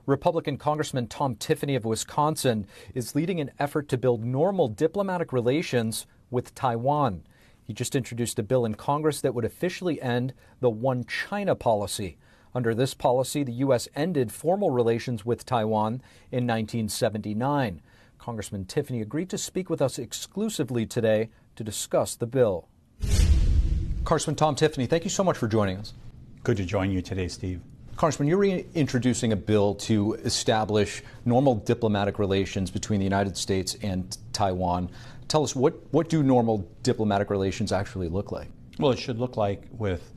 Republican Congressman Tom Tiffany of Wisconsin is leading an effort to build normal diplomatic relations with Taiwan. He just introduced a bill in Congress that would officially end the One China policy. Under this policy, the U.S. ended formal relations with Taiwan in 1979. Congressman Tiffany agreed to speak with us exclusively today to discuss the bill. Congressman Tom Tiffany, thank you so much for joining us. Good to join you today, Steve. Congressman, you're reintroducing a bill to establish normal diplomatic relations between the United States and Taiwan. Tell us, what do normal diplomatic relations actually look like? Well, it should look like with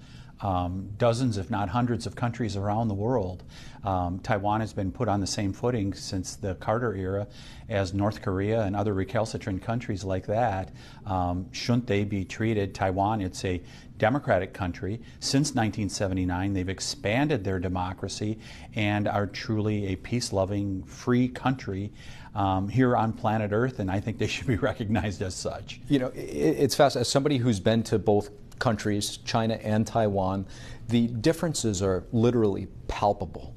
dozens, if not hundreds, of countries around the world. Taiwan has been put on the same footing since the Carter era as North Korea and other recalcitrant countries like that. Shouldn't they be treated? Taiwan, it's a democratic country. Since 1979, they've expanded their democracy and are truly a peace-loving, free country here on planet Earth, and I think they should be recognized as such. You know, it's fast. As somebody who's been to both countries, China and Taiwan, the differences are literally palpable.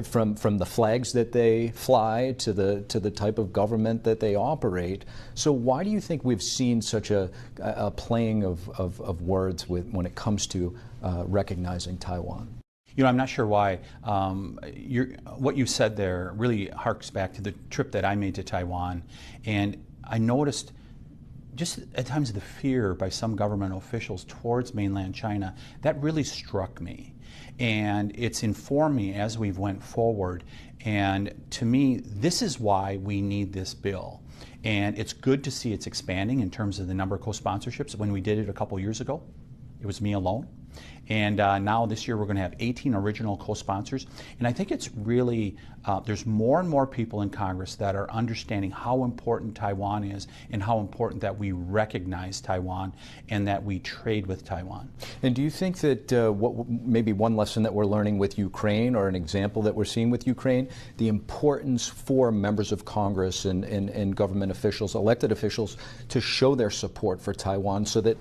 From the flags that they fly to the type of government that they operate. So why do you think we've seen such a playing of words when it comes to recognizing Taiwan? You know, I'm not sure why. What you said there really harks back to the trip that I made to Taiwan, and I noticed just at times the fear by some government officials towards mainland China. That really struck me, and it's informed me as we've went forward. And to me, this is why we need this bill. And it's good to see it's expanding in terms of the number of co-sponsorships. When we did it a couple years ago, it was me alone. And now this year we're going to have 18 original co-sponsors. And I think it's really, there's more and more people in Congress that are understanding how important Taiwan is and how important that we recognize Taiwan and that we trade with Taiwan. And do you think that maybe one lesson that we're learning with Ukraine, or an example that we're seeing with Ukraine, the importance for members of Congress and government officials, elected officials, to show their support for Taiwan, so that,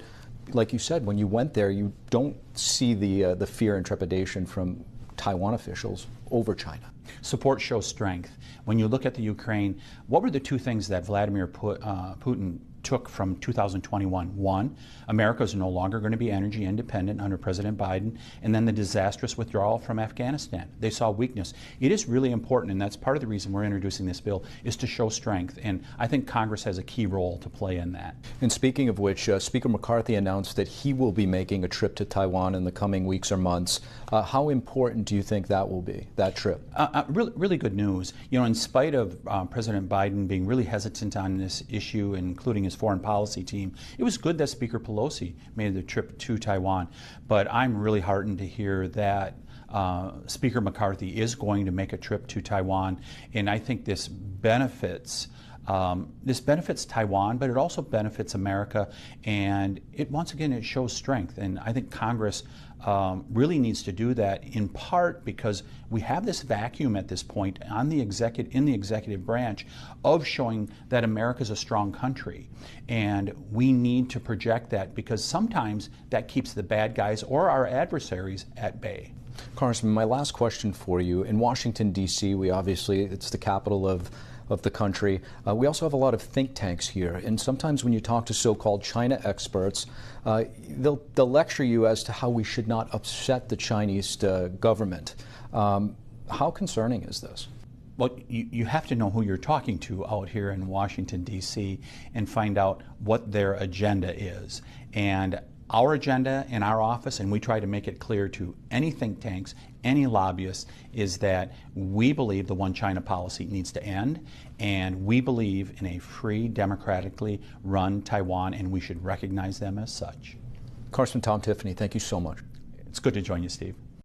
like you said, when you went there, you don't see the fear and trepidation from Taiwan officials over China? Support shows strength. When you look at the Ukraine, what were the two things that Vladimir Putin took from 2021? One, America is no longer going to be energy independent under President Biden, and then the disastrous withdrawal from Afghanistan. They saw weakness. It is really important, and that's part of the reason we're introducing this bill, is to show strength, and I think Congress has a key role to play in that. And speaking of which, Speaker McCarthy announced that he will be making a trip to Taiwan in the coming weeks or months. How important do you think that will be, that trip? Really good news. You know, in spite of President Biden being really hesitant on this issue, including his foreign policy team, it was good that Speaker Pelosi made the trip to Taiwan. But I'm really heartened to hear that Speaker McCarthy is going to make a trip to Taiwan, and I think this benefits Taiwan, but it also benefits America, and once again it shows strength. And I think Congress really needs to do that, in part because we have this vacuum at this point in the executive branch of showing that America is a strong country, and we need to project that, because sometimes that keeps the bad guys or our adversaries at bay. Congressman, my last question for you. In Washington, D.C., it's the capital of the country. We also have a lot of think tanks here, and sometimes when you talk to so-called China experts, they'll lecture you as to how we should not upset the Chinese government. How concerning is this? Well, you have to know who you're talking to out here in Washington, D.C., and find out what their agenda is. And our agenda in our office, and we try to make it clear to any think tanks, any lobbyists, is that we believe the One China policy needs to end, and we believe in a free, democratically run Taiwan, and we should recognize them as such. Congressman Tom Tiffany, thank you so much. It's good to join you, Steve.